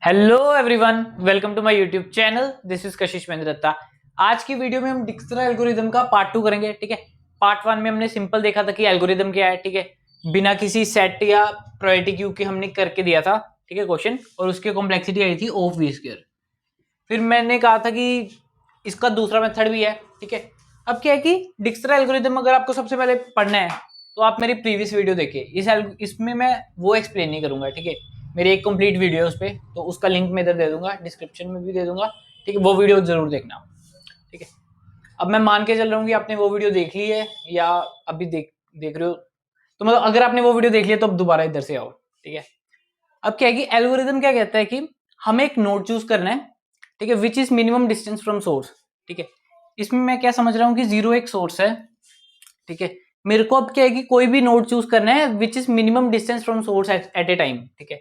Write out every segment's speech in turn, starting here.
Hello everyone, welcome to my YouTube channel. This is Kashish Mahendra Dutta. आज की video में हम डिक्शनरी एल्गोरिदम का पार्ट 2 करेंगे। ठीक है, पार्ट 1 में हमने सिंपल देखा था कि एल्गोरिदम क्या है। ठीक है, बिना किसी सेट या प्रायोरिटी क्यू के हमने करके दिया था। ठीक है, क्वेश्चन, और उसकी कॉम्प्लेक्सिटी आई थी ऑफ वी स्क्वायर। फिर मैंने कहा था कि इसका दूसरा मेथड भी है। ठीक है, अब क्या है कि डिक्शनरी एल्गोरिदम अगर आपको सबसे पहले पढ़ना है तो आप मेरी प्रीवियस वीडियो देखिए। इसमें मैं वो एक्सप्लेन नहीं करूंगा। ठीक है, मेरी एक कंप्लीट वीडियो है उस पर, तो उसका लिंक मैं इधर दे दूंगा, डिस्क्रिप्शन में भी दे दूंगा। ठीक है, वो वीडियो जरूर देखना। ठीक है, अब मैं मान के चल रहा हूँ कि आपने वो वीडियो देख ली है या अभी देख देख रहे हो। तो मतलब अगर आपने वो वीडियो देख लिया तो अब दोबारा इधर से आओ। ठीक है, अब क्या है कि एल्गोरिदम क्या कहता है कि हमें एक नोड चूज करना है। ठीक है, which is minimum distance from source. ठीक है, इसमें मैं क्या समझ रहा हूँ कि जीरो एक सोर्स है। ठीक है, मेरे को अब क्या है कि कोई भी नोड चूज करना है which is minimum distance from source at a time. ठीक है,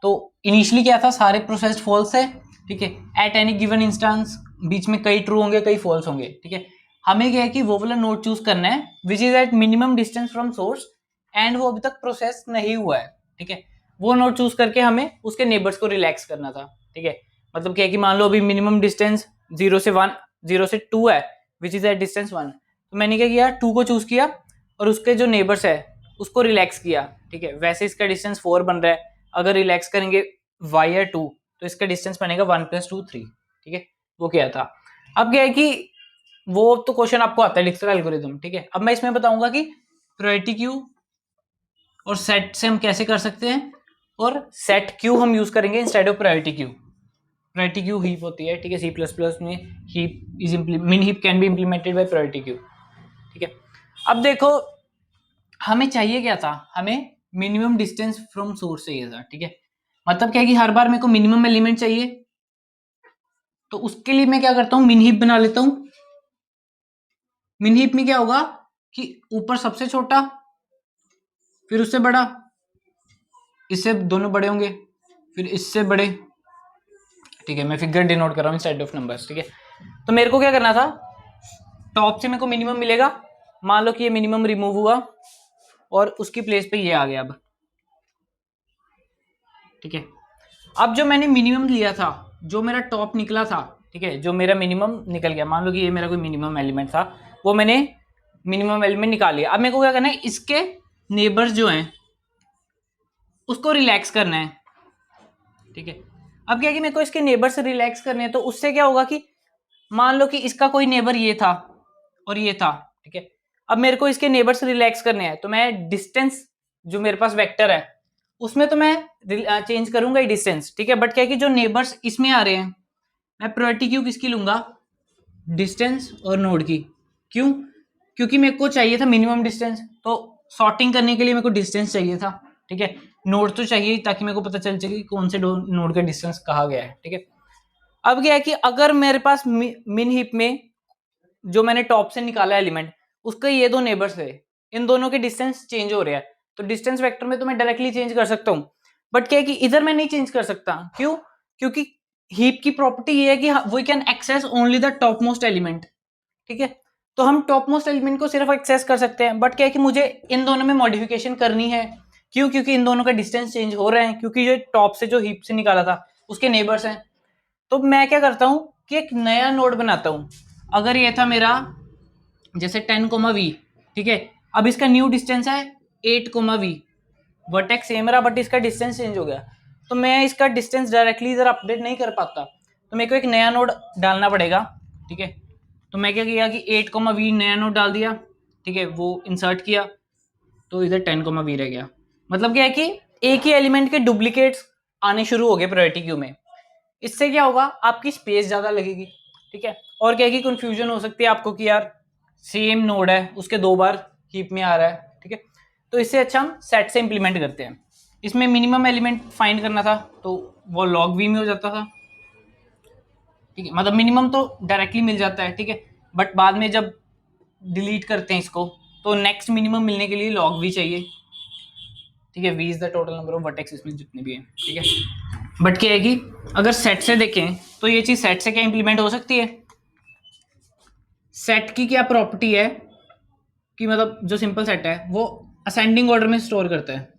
तो इनिशियली क्या था, सारे प्रोसेस्ड फॉल्स है। ठीक है, एट एनी गिवन इंस्टेंस बीच में कई ट्रू होंगे कई फॉल्स होंगे। ठीक है, हमें क्या है कि वो वाला नोड चूज करना है which is at minimum distance from source and वो अभी तक प्रोसेस नहीं हुआ है। ठीक है, वो नोड चूज करके हमें उसके नेबर्स को रिलैक्स करना था। ठीक है, मतलब क्या है कि मान लो अभी मिनिमम डिस्टेंस 0 से 2 है विच इज एट डिस्टेंस 1। तो मैंने क्या किया, 2 को चूज किया और उसके जो नेबर्स है उसको रिलैक्स किया। ठीक है, वैसे इसका डिस्टेंस 4 बन रहा है। अगर रिलैक्स करेंगे y या 2 तो इसका डिस्टेंस बनेगा 1 + 2 3। ठीक है, वो क्या था। अब क्या है कि वो तो क्वेश्चन आपको आता है डिक्शनरी एल्गोरिथम। ठीक है, अब मैं इसमें बताऊंगा कि प्रायोरिटी क्यू और सेट से हम कैसे कर सकते हैं, और सेट क्यू हम यूज करेंगे instead of priority queue. Priority queue heap होती है। ठीक है, C++ में हीप इज मिन heap can be implemented bye priority queue. ठीक है, अब देखो हमें चाहिए क्या था, हमें मिनिमम डिस्टेंस फ्रॉम सोर्स चाहिए था। ठीक है, मतलब क्या है कि हर बार मेरे को मिनिमम एलिमेंट चाहिए। तो उसके लिए मैं क्या करता हूँ, मिन हीप बना लेता हूँ। मिन हीप में क्या होगा कि ऊपर सबसे छोटा, फिर उससे बड़ा, इससे दोनों बड़े होंगे, फिर इससे बड़े। ठीक है, मैं फिगर डिनोट कर रहा हूँ इंस्टेड ऑफ नंबर्स। ठीक है, तो मेरे को क्या करना था, टॉप से मेरे को मिनिमम मिलेगा। मान लो कि ये मिनिमम रिमूव हुआ और उसकी प्लेस पे ये आ गया अब। ठीक है, अब जो मैंने मिनिमम लिया था, जो मेरा टॉप निकला था, ठीक है, जो मेरा मिनिमम निकल गया, मान लो कि ये मेरा कोई मिनिमम एलिमेंट था, वो मैंने मिनिमम एलिमेंट निकाल लिया। अब मेरे को क्या करना है, इसके नेबर्स जो हैं उसको रिलैक्स करना है। ठीक है, अब क्या है कि मेरे को इसके नेबर से रिलैक्स करने हैं, तो उससे क्या होगा कि मान लो कि इसका कोई नेबर ये था और ये था। ठीक है, अब मेरे को इसके नेबर से रिलैक्स करने हैं, तो मैं डिस्टेंस जो मेरे पास वेक्टर है उसमें तो मैं चेंज करूंगा ही डिस्टेंस। ठीक है, बट क्या है कि जो नेबर्स इसमें आ रहे हैं, मैं प्रायोरिटी क्यू किसकी लूंगा, डिस्टेंस और नोड की। क्यों, क्योंकि मेरे को चाहिए था मिनिमम डिस्टेंस, तो सॉर्टिंग करने के लिए मेरे को डिस्टेंस चाहिए था। ठीक है, नोड तो चाहिए ताकि मेरे को पता चल सके कि कौन से नोड का डिस्टेंस कहा गया है। ठीक है, अब क्या है कि अगर मेरे पास मिन हीप में जो मैंने टॉप से निकाला एलिमेंट उसके ये दो नेबर्स है, इन दोनों के डिस्टेंस चेंज हो रहा है, तो डिस्टेंस वेक्टर में तो मैं डायरेक्टली चेंज कर सकता हूँ। बट क्या है कि इधर मैं नहीं चेंज कर सकता। क्यों, क्योंकि हीप की प्रॉपर्टी ये है कि we can access only the top most element. ठीक है, तो हम टॉप मोस्ट एलिमेंट को सिर्फ एक्सेस कर सकते हैं। बट क्या है कि मुझे इन दोनों में मॉडिफिकेशन करनी है। क्यों, क्योंकि इन दोनों का डिस्टेंस चेंज हो रहे हैं, क्योंकि ये टॉप से जो हीप से निकाला था उसके नेबर्स हैं। तो मैं क्या करता हूं कि एक नया नोड बनाता हूं। अगर ये था मेरा जैसे 10, v। ठीक है, अब इसका न्यू डिस्टेंस है 8, v। वर्टेक्स सेम रहा बट इसका डिस्टेंस चेंज हो गया, तो मैं इसका डिस्टेंस डायरेक्टली इधर अपडेट नहीं कर पाता, तो मेरे को एक नया नोड डालना पड़ेगा। ठीक है, तो मैं क्या किया कि 8, v नया नोड डाल दिया। ठीक है, वो इंसर्ट किया तो इधर 10, v रह गया। मतलब क्या है कि एक ही एलिमेंट के डुप्लीकेट्स आने शुरू हो गए प्रायोरिटी क्यू में। इससे क्या होगा, आपकी स्पेस ज्यादा लगेगी। ठीक है, और क्या है कि कंफ्यूजन हो सकती है आपको कि यार सेम नोड है उसके 2 बार हीप में आ रहा है। ठीक है, तो इससे अच्छा हम सेट से इंप्लीमेंट करते हैं। इसमें मिनिमम एलिमेंट फाइंड करना था तो वो लॉग वी में हो जाता था। ठीक है, मतलब मिनिमम तो डायरेक्टली मिल जाता है। ठीक है, बट बाद में जब डिलीट करते हैं इसको तो नेक्स्ट मिनिमम मिलने के लिए लॉग वी चाहिए। ठीक है, V is the total number of vertex इसमें जितने भी हैं। ठीक है, बट क्या है कि अगर सेट से देखें तो ये चीज सेट से क्या इंप्लीमेंट हो सकती है। सेट की क्या प्रॉपर्टी है कि मतलब जो सिंपल सेट है वो असेंडिंग ऑर्डर में स्टोर करता है।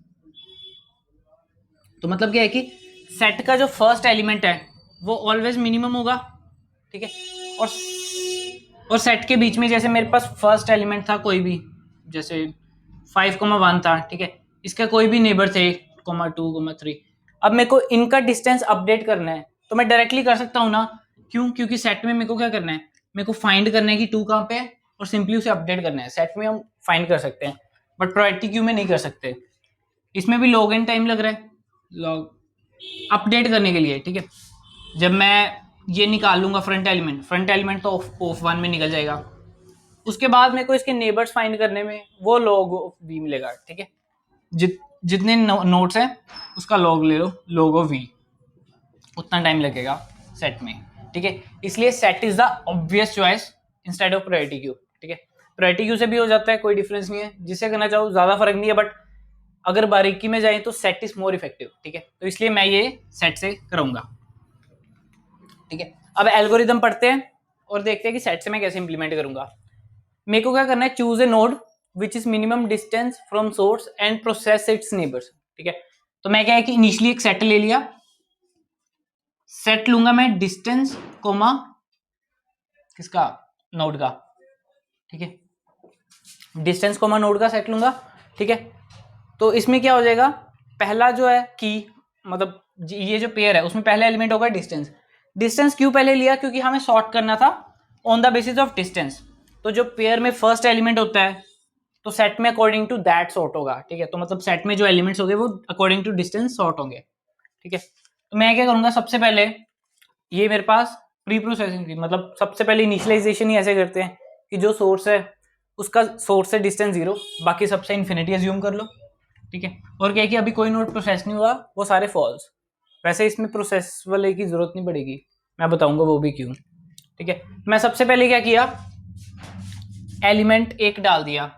तो मतलब क्या है कि सेट का जो फर्स्ट एलिमेंट है वो ऑलवेज मिनिमम होगा, ठीक है। और सेट के बीच में जैसे मेरे पास फर्स्ट एलिमेंट था कोई भी, जैसे 5,1 था, ठीक है, इसका कोई भी नेबर थे 2,3, अब मेरे को इनका डिस्टेंस अपडेट करना है तो मैं डायरेक्टली कर सकता हूँ ना, क्यों? क्योंकि सेट में मेरे को क्या करना है, मेरे को फाइंड करना है कि 2 कहाँ पे है और सिंपली उसे अपडेट करना है। सेट में हम फाइंड कर सकते हैं बट प्रायोरिटी क्यू में नहीं कर सकते, इसमें भी लॉग एन टाइम लग रहा है लॉग अपडेट करने के लिए, ठीक है। जब मैं ये निकाल लूंगा फ्रंट एलिमेंट तो ऑफ 1 में निकल जाएगा, उसके बाद मेरे को इसके नेबर्स फाइंड करने में वो लॉग ऑफ वी मिलेगा, ठीक है। जितने नोड्स हैं उसका लॉग ले लो, लॉग ऑफ वी, उतना टाइम लगेगा सेट में, ठीक है। इसलिए set is the obvious choice instead of priority queue, ठीक है। प्रायोरिटी क्यू से भी हो जाता है, कोई डिफरेंस नहीं है, जिससे करना चाहो ज्यादा फर्क नहीं है, बट अगर बारीकी में जाए तो सेट इज मोर इफेक्टिव, ठीक है। तो इसलिए मैं ये सेट से कराऊंगा, ठीक है। अब एल्गोरिदम पढ़ते हैं और देखते हैं कि सेट से मैं कैसे इंप्लीमेंट करूंगा। मेरे को क्या करना है, choose a node which is minimum distance from source and process it's neighbours, ठीक है। तो मैं क्या है कि इनिशियली एक सेट ले लिया, सेट लूंगा मैं डिस्टेंस कोमा किसका, नोड का, ठीक है। डिस्टेंस कोमा नोड का सेट लूंगा, ठीक है। तो इसमें क्या हो जाएगा, पहला जो है की मतलब ये जो पेयर है उसमें पहला एलिमेंट होगा डिस्टेंस। डिस्टेंस क्यों पहले लिया, क्योंकि हमें सॉर्ट करना था on the basis of distance. तो जो पेयर में फर्स्ट एलिमेंट होता है तो सेट में अकॉर्डिंग टू दैट सॉर्ट होगा, ठीक है। तो मतलब सेट में जो एलिमेंट्स होंगे वो अकॉर्डिंग टू डिस्टेंस सॉर्ट होंगे, ठीक है। तो मैं क्या करूंगा, सबसे पहले ये मेरे पास प्री प्रोसेसिंग थी, मतलब सबसे पहले इनिशियलाइजेशन ही ऐसे करते हैं कि जो सोर्स है उसका सोर्स से डिस्टेंस 0, बाकी सबसे इन्फिनिटी अज्यूम कर लो, ठीक है। और क्या है कि अभी कोई नोड प्रोसेस नहीं हुआ, वो सारे फॉल्स। वैसे इसमें प्रोसेस वाले की जरूरत नहीं पड़ेगी, मैं बताऊंगा वो भी क्यों, ठीक है। मैं सबसे पहले क्या किया, एलिमेंट 1 डाल दिया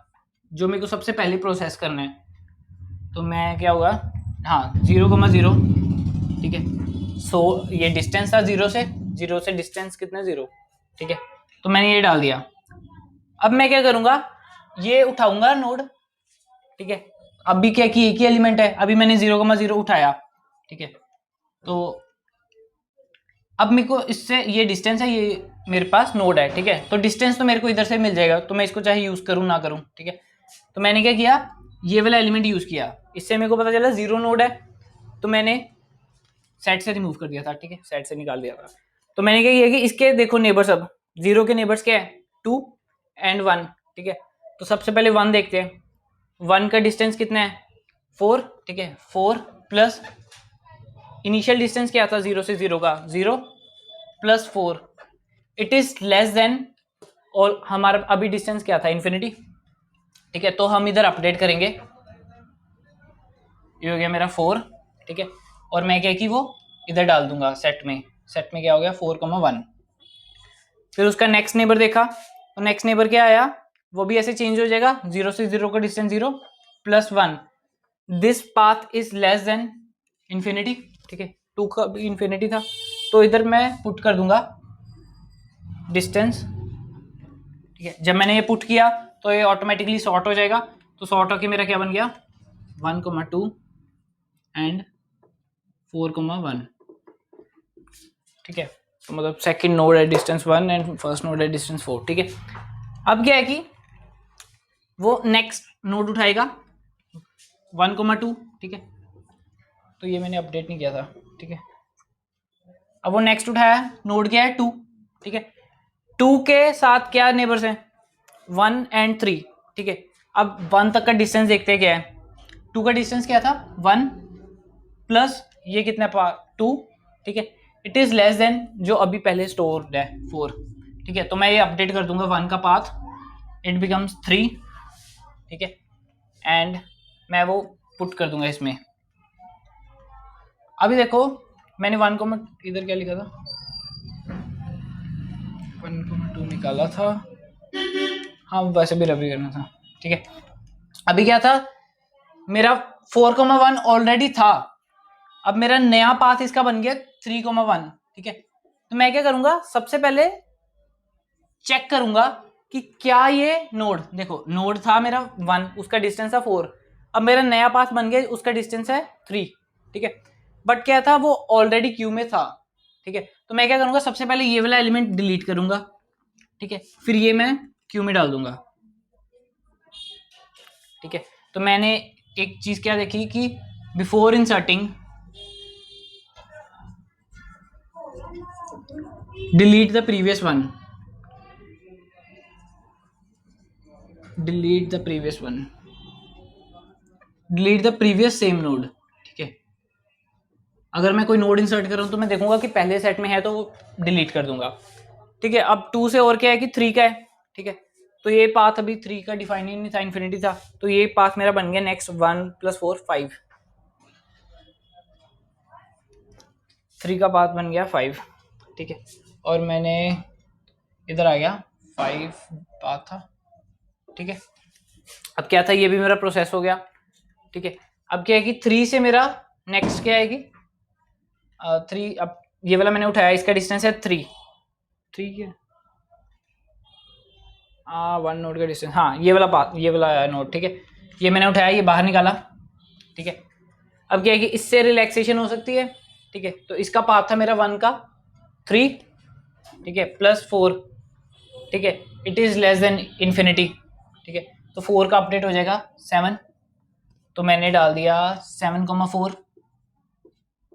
जो मेरे को सबसे पहले प्रोसेस करना है। तो मैं क्या होगा, हाँ 0,0, ठीक है। सो ये डिस्टेंस था 0 से डिस्टेंस कितना 0, ठीक है। तो मैंने ये डाल दिया। अब मैं क्या करूंगा, ये उठाऊंगा नोड, ठीक है। अभी क्या कि एक ही एलिमेंट है, अभी मैंने 0,0 उठाया, ठीक है। तो अब मेरे को इससे ये डिस्टेंस है, ये मेरे पास नोड है, ठीक है। तो डिस्टेंस तो मेरे को इधर से मिल जाएगा, तो मैं इसको चाहे यूज करूं ना करूं, ठीक है। तो मैंने क्या किया, ये वाला एलिमेंट यूज किया, इससे मेरे को पता चला 0 नोड है, तो मैंने सेट से रिमूव कर दिया था, ठीक है, सेट से निकाल दिया था। तो मैंने क्या किया कि इसके देखो नेबर्स, अब 0 के नेबर्स क्या है 2 एंड 1, ठीक है। तो सबसे पहले 1 देखते हैं, 1 का डिस्टेंस कितना है 4, ठीक है। 4 प्लस इनिशियल डिस्टेंस क्या था 0 से 0 का 0 plus 4, it is less then, और हमारा अभी डिस्टेंस क्या था इन्फिनिटी, ठीक है। तो हम इधर अपडेट करेंगे, ये हो गया मेरा 4, ठीक है। और मैं क्या कि वो इधर डाल दूंगा सेट में क्या हो गया 4,1। फिर उसका नेक्स्ट नेबर देखा, तो नेक्स्ट नेबर क्या आया, वो भी ऐसे चेंज हो जाएगा, 0 से 0 का distance 0 plus 1, this path is less then infinity, ठीक है। 2 का भी इन्फिनिटी था, तो इधर मैं पुट कर दूंगा डिस्टेंस, ठीक है। जब मैंने ये पुट किया तो ये ऑटोमेटिकली सॉर्ट हो जाएगा, तो सॉर्ट होके मेरा क्या बन गया 1,2 एंड 4,1, ठीक है। तो मतलब सेकंड नोड है डिस्टेंस 1 एंड फर्स्ट नोड है डिस्टेंस 4, ठीक है। अब क्या है कि वो नेक्स्ट नोड उठाएगा 1,2, ठीक है। तो ये मैंने अपडेट नहीं किया था, ठीक है। अब वो नेक्स्ट उठाया, नोड क्या है 2, ठीक है। 2 के साथ क्या नेबर्स हैं 1 एंड 3, ठीक है। अब 1 तक का डिस्टेंस देखते हैं क्या है, 2 का डिस्टेंस क्या था 1 प्लस ये कितना 2, ठीक है। इट इज लेस देन जो अभी पहले स्टोर्ड है 4, ठीक है। तो मैं ये अपडेट कर दूंगा 1 का पाथ, इट बिकम्स 3, ठीक है। एंड मैं वो पुट कर दूंगा इसमें। अभी देखो मैंने 1 को इधर क्या लिखा था 1,2 निकाला था, हाँ वैसे भी रबी करना था, ठीक है। अभी क्या था मेरा 4,1 ऑलरेडी था, अब मेरा नया पाथ इसका बन गया 3,1, ठीक है। तो मैं क्या करूंगा, सबसे पहले चेक करूंगा कि क्या ये नोड, देखो नोड था मेरा 1, उसका डिस्टेंस था 4, अब मेरा नया पाथ बन गया उसका डिस्टेंस है 3, ठीक है। बट क्या था, वो ऑलरेडी क्यू में था, ठीक है। तो मैं क्या करूंगा, सबसे पहले ये वाला एलिमेंट डिलीट करूंगा, ठीक है, फिर ये मैं क्यू में डाल दूंगा, ठीक है। तो मैंने एक चीज क्या देखी कि before inserting delete the previous one, delete the previous one, delete the previous same node, ठीक है। अगर मैं कोई नोड इंसर्ट कर रहा हूं तो मैं देखूंगा कि पहले सेट में है तो वो डिलीट कर दूंगा, ठीक है। अब 2 से और क्या है कि 3 का है, ठीक है। तो ये पाथ अभी 3 का डिफाइन ही नहीं था, इन्फिनिटी था, तो ये पाथ मेरा बन गया नेक्स्ट 1 + 4 5, 3 का पाथ बन गया 5, ठीक है। और मैंने इधर आ गया 5 पाथ था, ठीक है। अब क्या था, ये भी मेरा प्रोसेस हो गया, ठीक है। अब क्या है कि 3 से मेरा नेक्स्ट क्या है कि 3, अब ये वाला मैंने उठाया, इसका डिस्टेंस है 3, ठीक है। 1 नोड का डिस्टेंस, हाँ ये वाला पाथ, ये वाला नोड, ठीक है। ये मैंने उठाया, ये बाहर निकाला, ठीक है। अब क्या है कि इससे रिलैक्सेशन हो सकती है, ठीक है। तो इसका पाथ था मेरा 1 का 3, ठीक है, +4, ठीक है, it is less then infinity, ठीक है। तो 4 का अपडेट हो जाएगा 7, तो मैंने डाल दिया 7,4,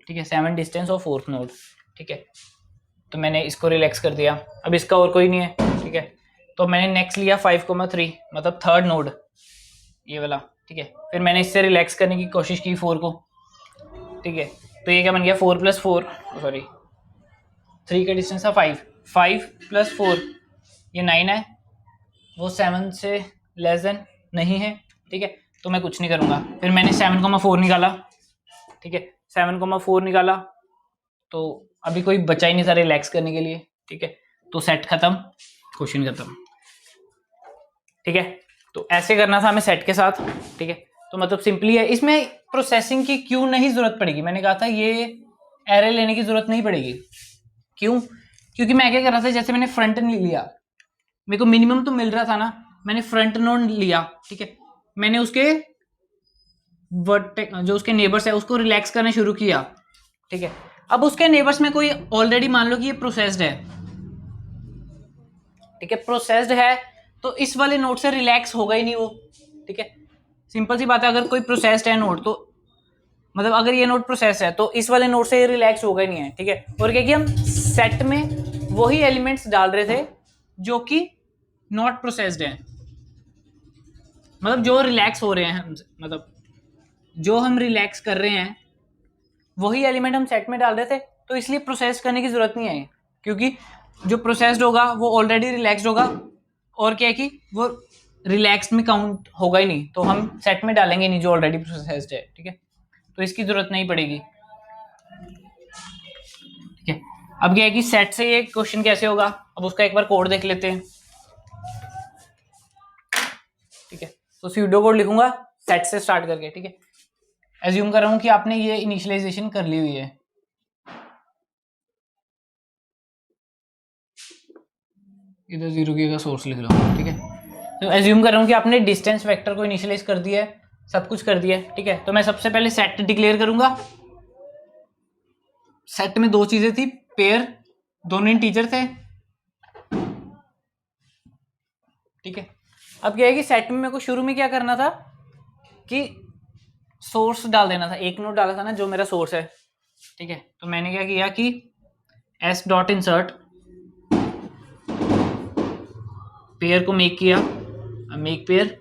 ठीक है, 7 डिस्टेंस और 4th नोड, ठीक है। तो मैंने इसको रिलैक्स कर दिया, अब इसका और कोई नहीं है, ठीक है। तो मैंने नेक्स्ट लिया 5,3, मतलब 3rd नोड, ये वाला, ठीक है। फिर मैंने इससे रिलैक्स करने की कोशिश की 4 को, ठीक है। तो ये क्या बन गया, 4 + 4, सॉरी 3 का डिस्टेंस था 5, 5 + 4 ये 9 है, वो 7 से लेस देन नहीं है, ठीक है। तो मैं कुछ नहीं करूँगा, फिर मैंने 7,4 निकाला, ठीक है, 7,4 निकाला, तो अभी कोई बचा ही नहीं था रिलैक्स करने के लिए, ठीक है। तो सेट खत्म, क्वेश्चन खत्म, ठीक है। तो ऐसे करना था हमें सेट के साथ, ठीक है। तो मतलब सिंपली है, इसमें प्रोसेसिंग की क्यों नहीं जरूरत पड़ेगी, मैंने कहा था ये एरे लेने की जरूरत नहीं पड़ेगी, क्यों, क्योंकि मैं क्या कर रहा था, जैसे मैंने फ्रंट लिया, मेरे को मिनिमम तो मिल रहा था ना, मैंने फ्रंट नोड लिया, ठीक है। मैंने उसके वर्टेक्स जो उसके नेबर्स है उसको रिलैक्स करना शुरू किया, ठीक है। अब उसके नेबर्स में कोई ऑलरेडी मान लो कि ये प्रोसेस्ड है, ठीक है, प्रोसेस्ड है, तो इस वाले नोड से रिलैक्स होगा ही नहीं वो, ठीक है। सिंपल सी बात है, अगर कोई प्रोसेस्ड है नोड, तो मतलब अगर ये नोड प्रोसेस है तो इस वाले नोड से रिलैक्स होगा ही नहीं है, ठीक है। और क्या कि हम सेट में वही एलिमेंट्स डाल रहे थे जो कि नॉट प्रोसेस्ड है, मतलब जो रिलैक्स हो रहे हैं, मतलब जो हम रिलैक्स कर रहे हैं वही एलिमेंट हम सेट में डाल रहे थे, तो इसलिए प्रोसेस करने की जरूरत नहीं है, क्योंकि जो प्रोसेस्ड होगा वो ऑलरेडी रिलैक्स्ड होगा, और क्या है कि वो रिलैक्स में काउंट होगा ही नहीं, तो हम सेट में डालेंगे नहीं जो ऑलरेडी प्रोसेस्ड है, ठीक है। तो इसकी जरूरत नहीं पड़ेगी, ठीक है। अब क्या है कि सेट से ये क्वेश्चन कैसे होगा, अब उसका एक बार कोड देख लेते हैं, ठीक है। तो स्यूडो कोड लिखूंगा सेट से स्टार्ट करके, ठीक है। एज्यूम कर रहा हूं कि आपने ये इनिशियलाइजेशन कर ली हुई है, इधर 0 की का सोर्स लिख लो, ठीक है। तो एज्यूम कर रहा हूं कि आपने डिस्टेंस वेक्टर को इनिशियलाइज कर दिया है, सब कुछ कर दिया है, ठीक है। तो मैं सबसे पहले सेट डिक्लेयर करूंगा, सेट में 2 चीजें थी, पेयर, दोनों इंटीजर थे, ठीक है। अब क्या है कि सेट में मेरे को शुरू में क्या करना था कि सोर्स डाल देना था, एक नोड डाला था ना जो मेरा सोर्स है, ठीक है। तो मैंने क्या किया कि s.insert पेयर को मेक किया, मेक पेयर,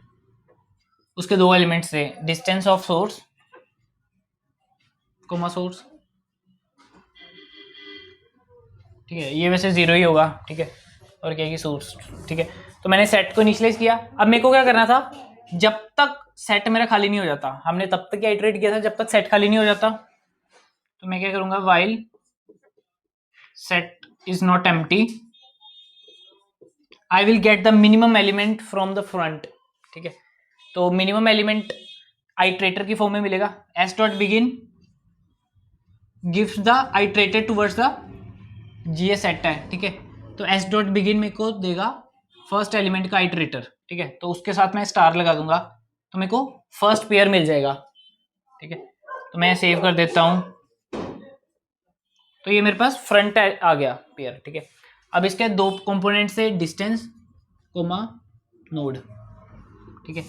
उसके 2 एलिमेंट्स थे, distance of source comma source, ठीक है। ये वैसे 0 ही होगा, ठीक है। और क्या है कि सोर्स, ठीक है। तो मैंने सेट को इनिशियलाइज किया, अब मेरे को क्या करना था, जब तक सेट मेरा खाली नहीं हो जाता, हमने तब तक क्या इटरेट किया था जब तक सेट खाली नहीं हो जाता, तो मैं क्या करूंगा, while set is not empty I will get the minimum element from the front, ठीक है। तो मिनिमम एलिमेंट आइट्रेटर की फॉर्म में मिलेगा, s.begin gives the iterator towards the GS set है, ठीक है। तो s.begin मेरे को देगा फर्स्ट एलिमेंट का आइट्रेटर, ठीक है। तो उसके साथ मैं स्टार लगा दूंगा, तो मेरे को फर्स्ट पेयर मिल जाएगा, ठीक है। तो मैं सेव कर देता हूँ, तो ये मेरे पास फ्रंट आ गया पेयर, ठीक है। अब इसके दो कंपोनेंट से डिस्टेंस कोमा नोड, ठीक है।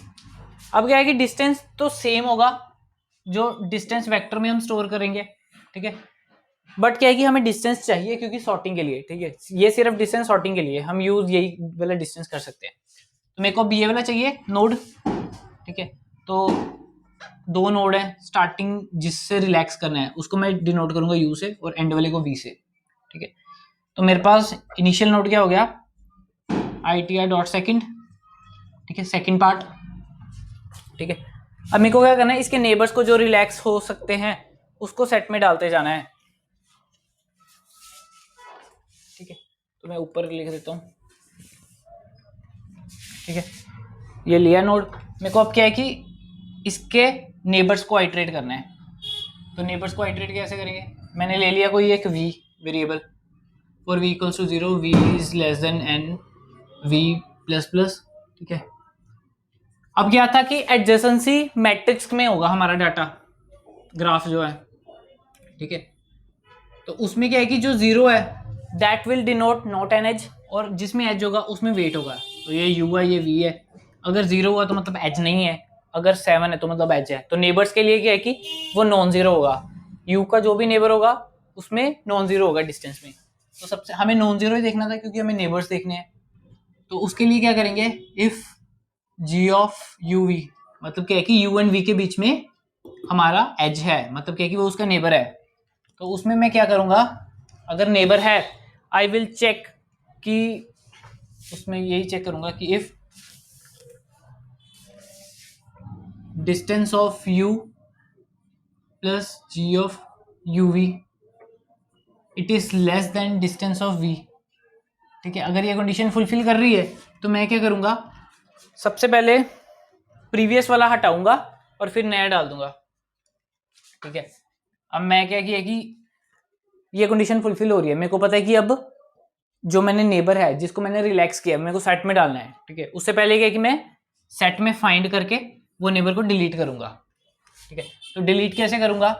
अब क्या है कि डिस्टेंस तो सेम होगा जो डिस्टेंस वेक्टर में हम स्टोर करेंगे, ठीक है। बट क्या है कि हमें डिस्टेंस चाहिए क्योंकि सॉर्टिंग के लिए, ठीक है। ये सिर्फ डिस्टेंस सॉर्टिंग के लिए, हम यूज यही वाला डिस्टेंस कर सकते हैं। तो मेरे को अब ये वाला चाहिए नोड, ठीक है। तो दो नोड है, स्टार्टिंग जिससे रिलैक्स करना है उसको मैं डिनोट करूंगा यू से और एंड वाले को वी से, ठीक है। तो मेरे पास इनिशियल नोड क्या हो गया, I T R dot second, ठीक है, सेकेंड पार्ट, ठीक है। अब मेरे को क्या करना है, इसके नेबर्स को जो रिलैक्स हो सकते हैं उसको सेट में डालते जाना है, ठीक है। तो मैं ऊपर लिख देता हूँ, ठीक है। ये लिया नोड, मेरे को अब क्या है कि इसके नेबर्स को आइटरेट करना है। तो नेबर्स को आइटरेट कैसे करेंगे, मैंने ले लिया कोई एक V variable, for V equals to 0 V is less than N V plus plus, ठीक है। अब क्या था कि एडजेसेंसी मैट्रिक्स में होगा हमारा डाटा ग्राफ जो है, ठीक है। तो उसमें क्या है कि जो 0 है that will denote not an edge, और जिसमें एज होगा उसमें वेट होगा। तो ये यू है, ये वी है। अगर 0 हुआ तो मतलब एज नहीं है, अगर 7 है तो मतलब एज है। तो नेबर्स के लिए क्या है कि वो नॉन जीरो होगा, यू का जो भी नेबर होगा उसमें नॉन जीरो होगा डिस्टेंस में। तो सबसे हमें नॉन जीरो ही देखना था क्योंकि हमें नेबर्स देखने हैं। तो उसके लिए क्या करेंगे, if G of U V, मतलब क्या है कि यू एंड वी के बीच में हमारा एज है, मतलब क्या है कि वो उसका नेबर है। तो उसमें मैं क्या करूंगा, अगर नेबर है आई विल चेक कि उसमें यही चेक करूंगा कि if distance of U plus G of U V it is less than distance of V, ठीक है। अगर ये कंडीशन फुलफिल कर रही है तो मैं क्या करूंगा, सबसे पहले प्रीवियस वाला हटाऊंगा और फिर नया डाल दूंगा, ठीक है। अब मैं क्या किया कि ये कंडीशन फुलफिल हो रही है, मेरे को पता है कि अब जो मैंने नेबर है जिसको मैंने रिलैक्स किया मेरे को सेट में डालना है, ठीक है। उससे पहले क्या कि मैं सेट में फाइंड करके वो नेबर को डिलीट करूंगा, ठीक है। तो डिलीट कैसे करूंगा,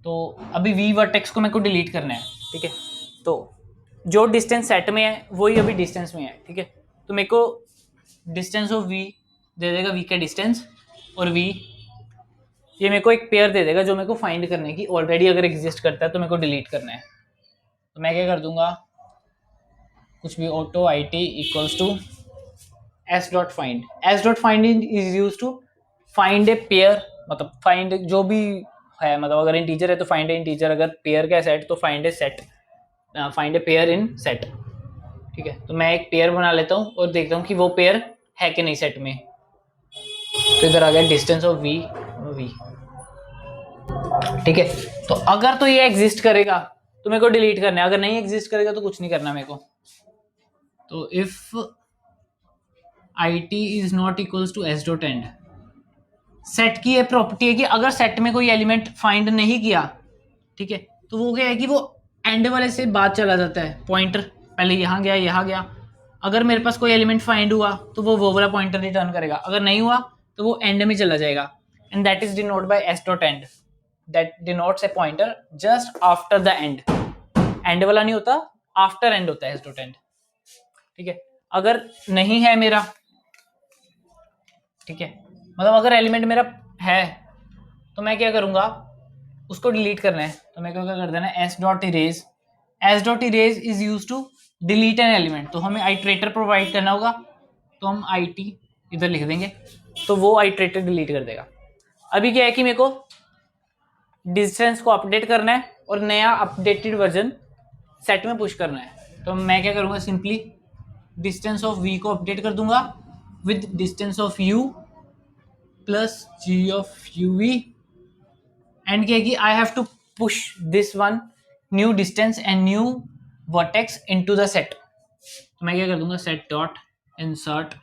तो अभी वी वर्टेक्स को मेरे को डिलीट करना है, ठीक है। तो जो डिस्टेंस सेट में है वही अभी डिस्टेंस में है, ठीक है। तो मेरे को डिस्टेंस ऑफ वी दे देगा वी का डिस्टेंस, और वी ये मेरे को एक पेयर दे देगा जो मेरे को फाइंड करने की ऑलरेडी अगर एग्जिस्ट करता है तो मेरे को डिलीट करना है। तो मैं क्या कर दूंगा, कुछ भी auto I T equals to S dot find, S dot find is use to find a pair, मतलब फाइंड जो भी है, मतलब अगर इंटीजर है तो फाइंड ए इंटीजर, अगर पेयर का सेट तो find a set, find a pair in set, ठीक है। तो मैं एक पेयर बना लेता हूँ और देखता हूँ कि वो पेयर है कि नहीं सेट में। तो इधर आ गया डिस्टेंस ऑफ वी वी, ठीक है। तो अगर तो ये एग्जिस्ट करेगा तो मेरे को डिलीट करना है, अगर नहीं एग्जिस्ट करेगा तो कुछ नहीं करना मेरे को। तो if I T is not equals to S dot end, set की ये प्रॉपर्टी है कि अगर सेट में कोई एलिमेंट फाइंड नहीं किया, ठीक है, तो वो क्या है कि वो एंड वाले से बाद चला जाता है, पॉइंटर पहले यहाँ गया यहाँ गया। अगर मेरे पास कोई एलिमेंट फाइंड हुआ तो वो वाला पॉइंटर रिटर्न करेगा, अगर नहीं हुआ तो वो एंड में चला जाएगा। And that is denote by S dot and, that denotes A pointer just after the end. And वाला नहीं होता, आफ्टर एंड होता है एस डॉट एंड, ठीक है। अगर नहीं है मेरा, ठीक है, मतलब अगर एलिमेंट मेरा है तो मैं क्या करूंगा, उसको डिलीट करना है। तो मैं क्या कर देना है, S dot erase, S dot erase is use to delete an element. तो हमें आइट्रेटर प्रोवाइड करना होगा, तो हम आई टी इधर लिख देंगे, तो वो आइट्रेटर डिलीट कर देगा। अभी क्या है कि मेरे को डिस्टेंस को अपडेट करना है और नया अपडेटेड वर्जन सेट में पुश करना है। तो मैं क्या करूंगा, सिंपली डिस्टेंस ऑफ वी को अपडेट कर दूंगा with distance of U plus G of U V, and क्या कि I have to push this one new distance and new vertex into the set. तो मैं क्या कर दूंगा, सेट डॉट इंसर्ट,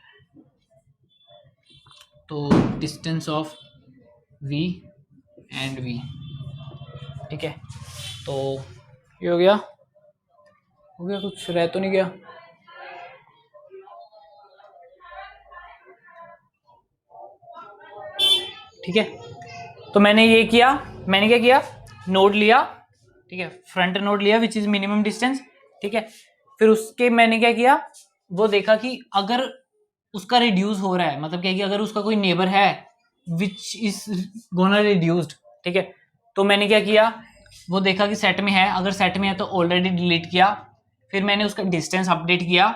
तो distance of V and V, ठीक है। तो ये हो गया, कुछ रह तो नहीं गया, ठीक है। तो मैंने ये किया, मैंने क्या किया, नोड लिया, ठीक है, फ्रंट नोड लिया विच इज मिनिमम डिस्टेंस, ठीक है। फिर उसके मैंने क्या किया, वो देखा कि अगर उसका रिड्यूस हो रहा है, मतलब क्या कि अगर उसका कोई नेबर है विच इज गोना रिड्यूस्ड, ठीक है, तो मैंने क्या किया, वो देखा कि सेट में है, अगर सेट में है तो ऑलरेडी डिलीट किया, फिर मैंने उसका डिस्टेंस अपडेट किया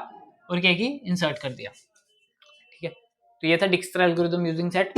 और क्या कि इंसर्ट कर दिया, ठीक है। तो ये था डिक्स्ट्रा एल्गोरिथम यूजिंग सेट।